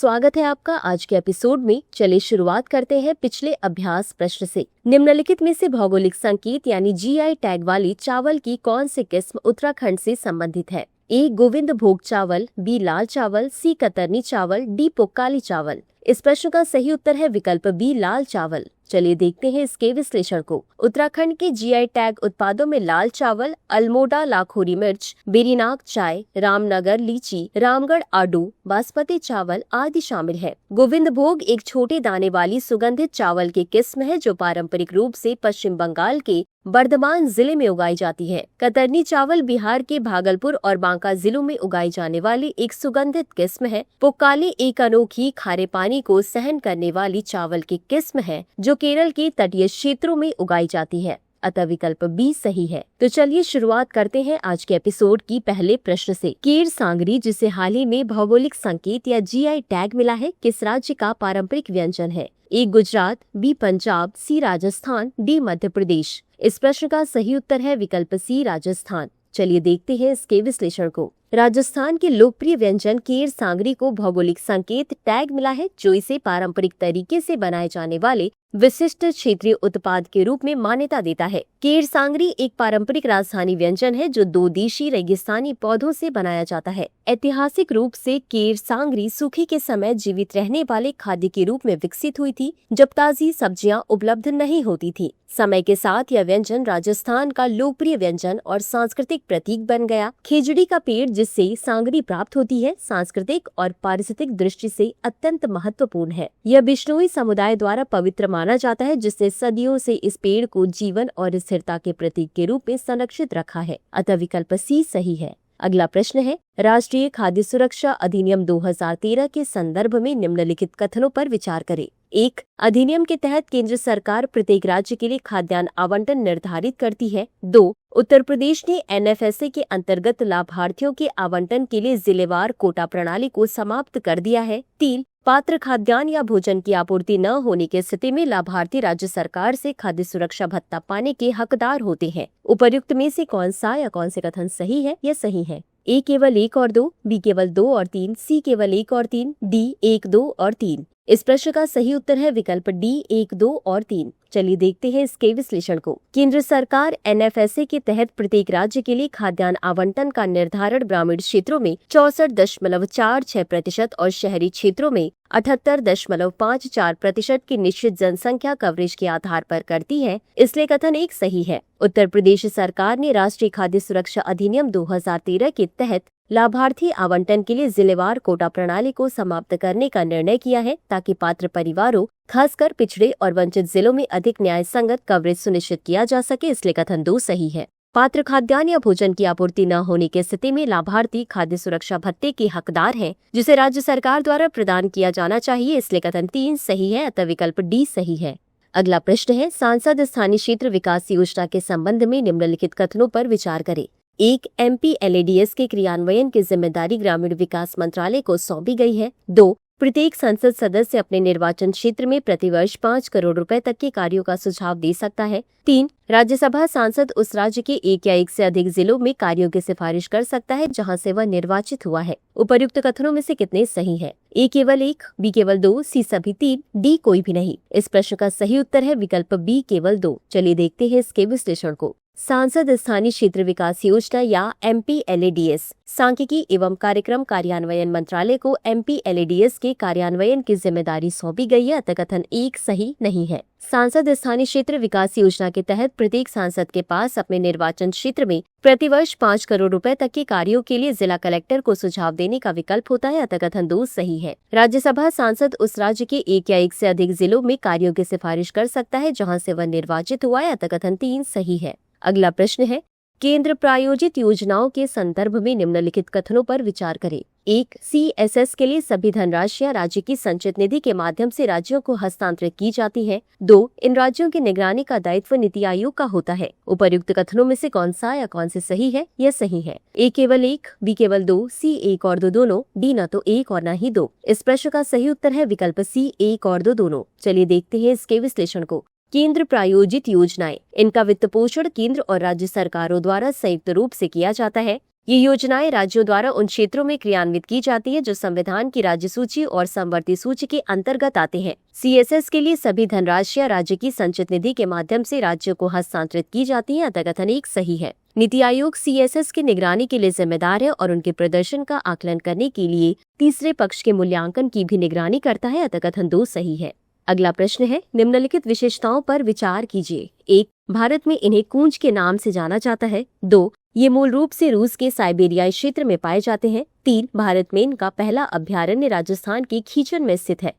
स्वागत है आपका आज के एपिसोड में। चलिए शुरुआत करते हैं पिछले अभ्यास प्रश्न से। निम्नलिखित में से भौगोलिक संकेत यानी जीआई टैग वाली चावल की कौन सी किस्म उत्तराखंड से संबंधित है? ए गोविंद भोग चावल, बी लाल चावल, सी कतरनी चावल, डी पोक्काली चावल। इस प्रश्न का सही उत्तर है विकल्प बी लाल चावल। चलिए देखते हैं इसके विश्लेषण को। उत्तराखंड के जीआई टैग उत्पादों में लाल चावल, अल्मोड़ा लाखोरी मिर्च, बेरीनाग चाय, रामनगर लीची, रामगढ़ आडू, बासमती चावल आदि शामिल है। गोविंद भोग एक छोटे दाने वाली सुगंधित चावल की किस्म है जो पारंपरिक रूप से पश्चिम बंगाल के बर्धमान जिले में उगाई जाती है। कतरनी चावल बिहार के भागलपुर और बांका जिलों में उगाई जाने वाली एक सुगंधित किस्म है। पोक्काली एक अनोखी खारे पानी को सहन करने वाली चावल की किस्म है जो केरल के तटीय क्षेत्रों में उगाई जाती है। अतः विकल्प बी सही है। तो चलिए शुरुआत करते हैं आज के एपिसोड की पहले प्रश्न से। केर सांगरी, जिसे हाल ही में भौगोलिक संकेत या जीआई टैग मिला है, किस राज्य का पारंपरिक व्यंजन है? ए गुजरात, बी पंजाब, सी राजस्थान, डी मध्य प्रदेश। इस प्रश्न का सही उत्तर है विकल्प सी राजस्थान। चलिए देखते हैं इसके विश्लेषण को। राजस्थान के लोकप्रिय व्यंजन केर सांगरी को भौगोलिक संकेत टैग मिला है जो इसे पारंपरिक तरीके से बनाए जाने वाले विशिष्ट क्षेत्रीय उत्पाद के रूप में मान्यता देता है। केर सांगरी एक पारंपरिक राजस्थानी व्यंजन है जो दो देशी रेगिस्तानी पौधों से बनाया जाता है। ऐतिहासिक रूप से केर सांगरी सूखे के समय जीवित रहने वाले खाद्य के रूप में विकसित हुई थी जब ताजी सब्जियां उपलब्ध नहीं होती थी। समय के साथ यह व्यंजन राजस्थान का लोकप्रिय व्यंजन और सांस्कृतिक प्रतीक बन गया। खेजड़ी का पेड़ जिससे सांगरी प्राप्त होती है सांस्कृतिक और पारिस्थितिक दृष्टि से अत्यंत महत्वपूर्ण है। यह बिश्नोई समुदाय द्वारा पवित्र माना जाता है जिसने सदियों से इस पेड़ को जीवन और स्थिरता के प्रतीक के रूप में संरक्षित रखा है। अतः विकल्प सी सही है। अगला प्रश्न है, राष्ट्रीय खाद्य सुरक्षा अधिनियम 2013 के संदर्भ में निम्नलिखित कथनों पर विचार करें। 1. अधिनियम के तहत केंद्र सरकार प्रत्येक राज्य के लिए खाद्यान्न आवंटन निर्धारित करती है। 2. उत्तर प्रदेश ने एनएफएसए के अंतर्गत लाभार्थियों के आवंटन के लिए जिलेवार कोटा प्रणाली को समाप्त कर दिया है। 3. पात्र खाद्यान्न या भोजन की आपूर्ति न होने की स्थिति में लाभार्थी राज्य सरकार से खाद्य सुरक्षा भत्ता पाने के हकदार होते हैं। उपर्युक्त में से कौन सा या कौन से कथन सही है या सही है? ए केवल 1 और 2, बी केवल 2 और 3, सी केवल 1 और 3, डी 1, 2 और 3। इस प्रश्न का सही उत्तर है विकल्प डी 1, 2 और 3। चलिए देखते हैं इसके विश्लेषण को। केंद्र सरकार एनएफएसए के तहत प्रत्येक राज्य के लिए खाद्यान्न आवंटन का निर्धारण ग्रामीण क्षेत्रों में 64.46% और शहरी क्षेत्रों में 78.54% की निश्चित जनसंख्या कवरेज के आधार पर करती है, इसलिए कथन एक सही है। उत्तर प्रदेश सरकार ने राष्ट्रीय खाद्य सुरक्षा अधिनियम 2013 के तहत लाभार्थी आवंटन के लिए जिलेवार कोटा प्रणाली को समाप्त करने का निर्णय किया है ताकि पात्र परिवारों, खासकर पिछड़े और वंचित जिलों में अधिक न्याय संगत कवरेज सुनिश्चित किया जा सके, इसलिए कथन 2 सही है। पात्र खाद्यान्न या भोजन की आपूर्ति न होने की स्थिति में लाभार्थी खाद्य सुरक्षा भत्ते के हकदार हैं, जिसे राज्य सरकार द्वारा प्रदान किया जाना चाहिए, इसलिए कथन 3 सही है। अतः विकल्प डी सही है। अगला प्रश्न है, सांसद स्थानीय क्षेत्र विकास योजना के संबंध में निम्नलिखित कथनों पर विचार करें। 1. MPLADS के क्रियान्वयन की जिम्मेदारी ग्रामीण विकास मंत्रालय को सौंपी गई है। 2. प्रत्येक संसद सदस्य अपने निर्वाचन क्षेत्र में प्रतिवर्ष 5 करोड़ रुपए तक के कार्यों का सुझाव दे सकता है। 3. राज्यसभा सांसद उस राज्य के एक या एक से अधिक जिलों में कार्यों की सिफारिश कर सकता है जहां से वह निर्वाचित हुआ है। उपर्युक्त कथनों में से कितने सही है? ए केवल 1, बी केवल 2, सी सभी 3, डी कोई भी नहीं। इस प्रश्न का सही उत्तर है विकल्प बी केवल 2। चलिए देखते हैं इसके विश्लेषण को। सांसद स्थानीय क्षेत्र विकास योजना या MPLADS सांख्यिकी एवं कार्यक्रम कार्यान्वयन मंत्रालय को MPLADS के कार्यान्वयन की जिम्मेदारी सौंपी गई है, अतः कथन 1 सही नहीं है। सांसद स्थानीय क्षेत्र विकास योजना के तहत प्रत्येक सांसद के पास अपने निर्वाचन क्षेत्र में प्रतिवर्ष 5 करोड़ रुपए तक के कार्यों के लिए जिला कलेक्टर को सुझाव देने का विकल्प होता है, अतः कथन 2 सही है। राज्यसभा सांसद उस राज्य के एक या एक से अधिक जिलों में कार्यों की सिफारिश कर सकता है जहां से वह निर्वाचित हुआ है, अतः कथन 3 सही है। अगला प्रश्न है, केंद्र प्रायोजित योजनाओं के संदर्भ में निम्नलिखित कथनों पर विचार करें। 1. CSS के लिए सभी धनराशियां राज्य की संचित निधि के माध्यम से राज्यों को हस्तांतरित की जाती है। 2. इन राज्यों की निगरानी का दायित्व नीति आयोग का होता है। उपर्युक्त कथनों में से कौन सा या कौन से सही है? यह सही है। ए केवल 1, बी केवल 2, सी 1 और 2 दोनों, डी न तो 1 और न ही 2। इस प्रश्न का सही उत्तर है विकल्प सी 1 और 2 दोनों। चलिए देखते हैं इसके विश्लेषण को। केंद्र प्रायोजित योजनाएं, इनका वित्त पोषण केंद्र और राज्य सरकारों द्वारा संयुक्त रूप से किया जाता है। ये योजनाएं राज्यों द्वारा उन क्षेत्रों में क्रियान्वित की जाती है जो संविधान की राज्य सूची और समवर्ती सूची के अंतर्गत आते हैं। CSS के लिए सभी धनराशियां राज्य की संचित निधि के माध्यम से राज्यों को हस्तांतरित की जाती है। अतकथन 1 सही है। नीति आयोग CSS की निगरानी के लिए जिम्मेदार है और उनके प्रदर्शन का आकलन करने के लिए तीसरे पक्ष के मूल्यांकन की भी निगरानी करता है। अतकथन 2 सही है। अगला प्रश्न है, निम्नलिखित विशेषताओं पर विचार कीजिए। 1. भारत में इन्हें कूंज के नाम से जाना जाता है। 2. ये मूल रूप से रूस के साइबेरियाई क्षेत्र में पाए जाते हैं। 3. भारत में इनका पहला अभ्यारण्य राजस्थान के खीचन में स्थित है।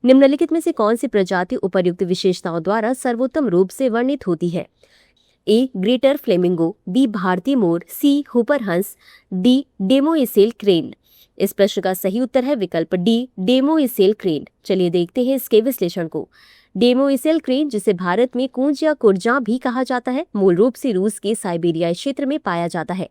निम्नलिखित में से कौन सी प्रजाति उपर्युक्त विशेषताओं द्वारा सर्वोत्तम रूप से वर्णित होती है? A. Greater flamingo, B. भारतीय मोर, C. हुपरहंस, D. Demoiselle crane. इस प्रश्न का सही उत्तर है विकल्प D. Demoiselle crane. चलिए देखते हैं इसके विश्लेषण को। डेमोइसेल क्रेन, जिसे भारत में कूंज या कुरजा भी कहा जाता है, मूल रूप से रूस के साइबेरियाई क्षेत्र में पाया जाता है।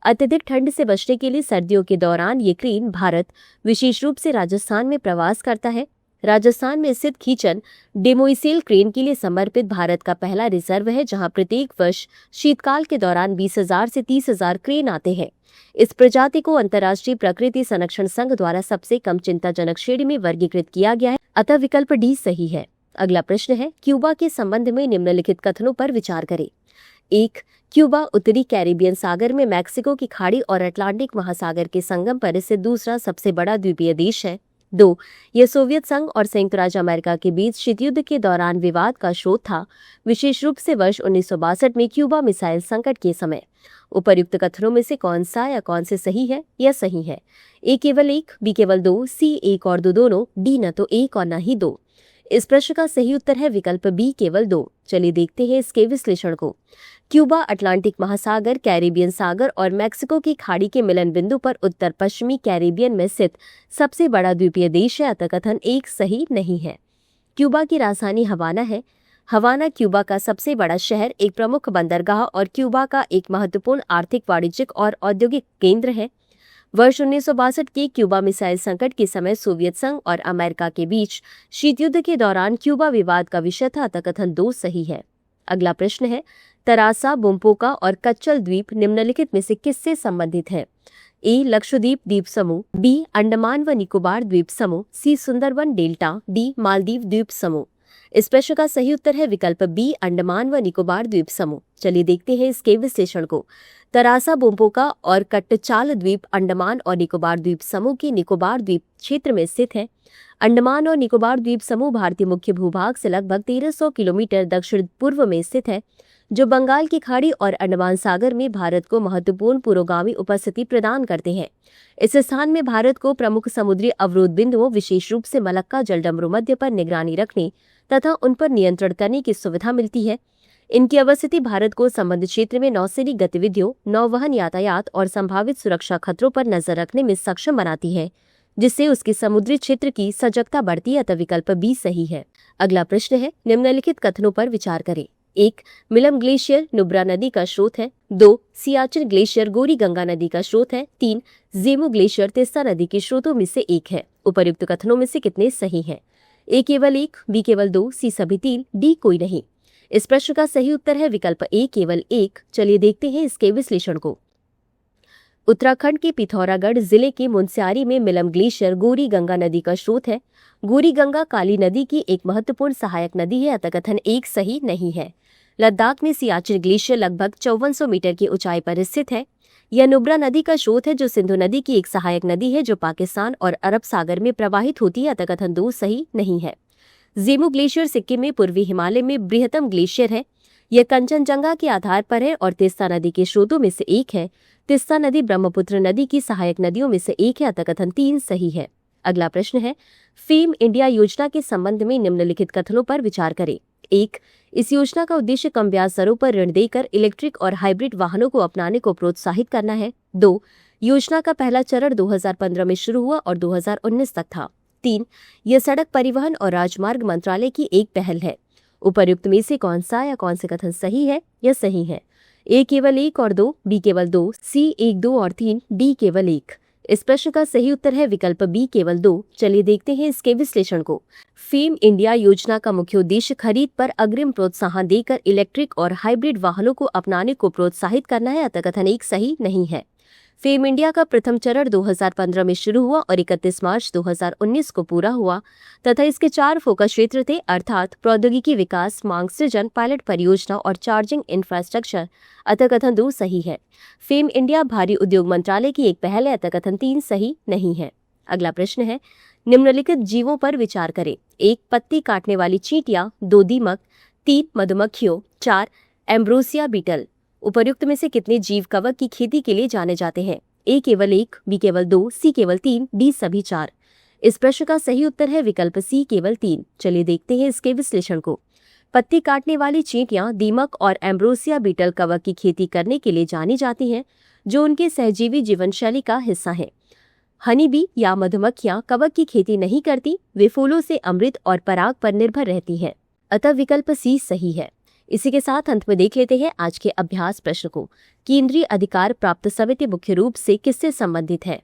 अत्यधिक ठंड से बचने के लिए सर्दियों के दौरान ये क्रेन भारत, विशेष रूप से राजस्थान में प्रवास करता है। राजस्थान में स्थित खीचन डेमोइसेल क्रेन के लिए समर्पित भारत का पहला रिजर्व है, जहां प्रत्येक वर्ष शीतकाल के दौरान 20,000 से 30,000 क्रेन आते हैं। इस प्रजाति को अंतर्राष्ट्रीय प्रकृति संरक्षण संघ द्वारा सबसे कम चिंताजनक श्रेणी में वर्गीकृत किया गया है, अतः विकल्प D सही है। अगला प्रश्न है, क्यूबा के संबंध में निम्नलिखित कथनों पर विचार करें। 1. क्यूबा उत्तरी कैरिबियन सागर में मैक्सिको की खाड़ी और अटलांटिक महासागर के संगम पर स्थित दूसरा सबसे बड़ा द्वीपीय देश है। 2. यह सोवियत संघ और संयुक्त राज्य अमेरिका के बीच शीत युद्ध के दौरान विवाद का स्रोत था, विशेष रूप से वर्ष 1962 में क्यूबा मिसाइल संकट के समय। उपर्युक्त कथनों में से कौन सा या कौन से सही है या सही है? A केवल 1, B केवल 2, C 1 और 2 दोनों, D न तो 1 और न ही 2। इस प्रश्न का सही उत्तर है विकल्प B केवल 2। चलिए देखते हैं इसके विश्लेषण को। क्यूबा अटलांटिक महासागर, कैरिबियन सागर और मैक्सिको की खाड़ी के मिलन बिंदु पर उत्तर पश्चिमी कैरिबियन में स्थित सबसे बड़ा द्वीपीय देश है। अतकथन 1 सही नहीं है। क्यूबा की राजधानी हवाना है। हवाना क्यूबा का सबसे बड़ा शहर, एक प्रमुख बंदरगाह और क्यूबा का एक महत्वपूर्ण आर्थिक, वाणिज्यिक और औद्योगिक केंद्र है। वर्ष 1962 के क्यूबा मिसाइल संकट के समय सोवियत संघ और अमेरिका के बीच शीत युद्ध के दौरान क्यूबा विवाद का विषय था। अतकथन 2 सही है। अगला प्रश्न है, तरासा, बुम्पोका और कच्चल द्वीप निम्नलिखित में से किससे संबंधित है? A. लक्षद्वीप द्वीप समूह, B. अंडमान व निकोबार द्वीप समूह, C. Sundarban delta, D. Maldives द्वीप समूह। इस प्रश्न का सही उत्तर है विकल्प B. अंडमान व निकोबार द्वीप समूह। चलिए देखते हैं इसके विश्लेषण को। तरासा, बुम्पोका और कट्टचाल द्वीप अंडमान और निकोबार द्वीप समूह के निकोबार द्वीप क्षेत्र में स्थित है। अंडमान और निकोबार द्वीप समूह भारतीय मुख्य भूभाग से लगभग 1300 किलोमीटर दक्षिण पूर्व में स्थित है, जो बंगाल की खाड़ी और अंडमान सागर में भारत को महत्वपूर्ण पुरोगामी उपस्थिति प्रदान करते हैं। इस स्थान में भारत को प्रमुख समुद्री अवरोध बिंदुओं, विशेष रूप से मलक्का जलडमरू मध्य पर निगरानी रखने तथा उन पर नियंत्रण करने की सुविधा मिलती है। इनकी अवस्थिति भारत को संबंधित क्षेत्र में नौसैनिक गतिविधियों, नौवहन यातायात और संभावित सुरक्षा खतरों पर नजर रखने में सक्षम बनाती है, जिससे उसके समुद्री क्षेत्र की सजगता बढ़ती है। अतः विकल्प B सही है। अगला प्रश्न है, निम्नलिखित कथनों पर विचार करें। 1. मिलम ग्लेशियर नुब्रा नदी का स्रोत है। 2. सियाचिन ग्लेशियर गोरी गंगा नदी का स्रोत है। 3. जेमू ग्लेशियर तिस्ता नदी के स्रोतों में से एक है। उपर्युक्त कथनों में से कितने सही हैं? A केवल 1, B केवल 2, C सभी 3, D कोई नहीं। इस प्रश्न का सही उत्तर है विकल्प A केवल 1। चलिए देखते हैं इसके विश्लेषण को। उत्तराखंड के पिथौरागढ़ जिले के मुनस्यारी में मिलम ग्लेशियर गोरी गंगा नदी का स्रोत है। गोरी गंगा काली नदी की एक महत्वपूर्ण सहायक नदी है। अतकथन 1 सही नहीं है। लद्दाख में सियाचिन ग्लेशियर लगभग 5400 मीटर की ऊंचाई पर स्थित है। यह नुब्रा नदी का स्रोत है, जो सिंधु नदी की एक सहायक नदी है, जो पाकिस्तान और अरब सागर में प्रवाहित होती है। अतकथन 2 सही नहीं है। जेमू ग्लेशियर सिक्किम में पूर्वी हिमालय में बृहत्तम ग्लेशियर है। यह कंचनजंगा के आधार पर है और तिस्ता नदी के स्रोतों में से एक है। तिस्ता नदी ब्रह्मपुत्र नदी की सहायक नदियों में से एक है। अतकथन 3 सही है। अगला प्रश्न है, फेम इंडिया योजना के संबंध में निम्नलिखित कथनों पर विचार करें। 1. इस योजना का उद्देश्य कम ब्याज दरों पर ऋण देकर इलेक्ट्रिक और हाइब्रिड वाहनों को अपनाने को प्रोत्साहित करना है। 2. योजना का पहला चरण 2015 में शुरू हुआ और 2019 तक था। 3. यह सड़क परिवहन और राजमार्ग मंत्रालय की एक पहल है। उपर्युक्त में से कौन सा या कौन से कथन सही है या सही है? A केवल 1 और 2, B केवल 2, C 1, 2 और 3, D केवल 1। इस प्रश्न का सही उत्तर है विकल्प B केवल 2। चलिए देखते हैं इसके विश्लेषण को। फेम इंडिया योजना का मुख्य उद्देश्य खरीद पर अग्रिम प्रोत्साहन देकर इलेक्ट्रिक और हाइब्रिड वाहनों को अपनाने को प्रोत्साहित करना है। अतकथन 1 सही नहीं है। फेम इंडिया का प्रथम चरण 2015 में शुरू हुआ और 31 मार्च 2019 को पूरा हुआ तथा इसके 4 फोकस क्षेत्र थे, अर्थात प्रौद्योगिकी विकास, मांग सृजन, पायलट परियोजना और चार्जिंग इंफ्रास्ट्रक्चर। अतः कथन 2 सही है। फेम इंडिया भारी उद्योग मंत्रालय की एक पहल है, अतः कथन 3 सही नहीं है। अगला प्रश्न है, निम्नलिखित जीवों पर विचार करें। 1 पत्ती काटने वाली चींटियां, 2 दीमक, 3 मधुमक्खियों, 4 एम्ब्रोसिया बीटल। उपर्युक्त में से कितने जीव कवक की खेती के लिए जाने जाते हैं? ए केवल 1, बी केवल 2, सी केवल 3, डी सभी 4। इस प्रश्न का सही उत्तर है विकल्प सी केवल 3। चलिए देखते हैं इसके विश्लेषण को। पत्ती काटने वाली चींटियां, दीमक और एम्ब्रोसिया बीटल कवक की खेती करने के लिए जानी जाती हैं, जो उनके सहजीवी जीवन शैली का हिस्सा है। हनी बी या मधुमक्खियां कवक की खेती नहीं करती, वे फूलों से अमृत और पराग पर निर्भर रहती हैं। अतः विकल्प सी सही है। इसी के साथ अंत में देख लेते हैं आज के अभ्यास प्रश्न को। केंद्रीय अधिकार प्राप्त समिति मुख्य रूप से किससे संबंधित है?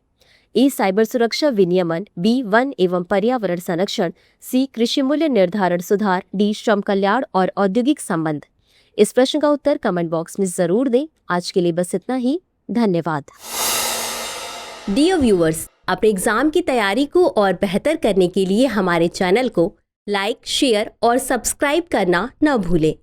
ए साइबर सुरक्षा विनियमन, बी वन एवं पर्यावरण संरक्षण, सी कृषि मूल्य निर्धारण सुधार, डी श्रम कल्याण और औद्योगिक संबंध। इस प्रश्न का उत्तर कमेंट बॉक्स में जरूर दें। आज के लिए बस इतना ही। धन्यवाद। डियर व्यूअर्स, अपने एग्जाम की तैयारी को और बेहतर करने के लिए हमारे चैनल को लाइक, शेयर और सब्सक्राइब करना न भूलें।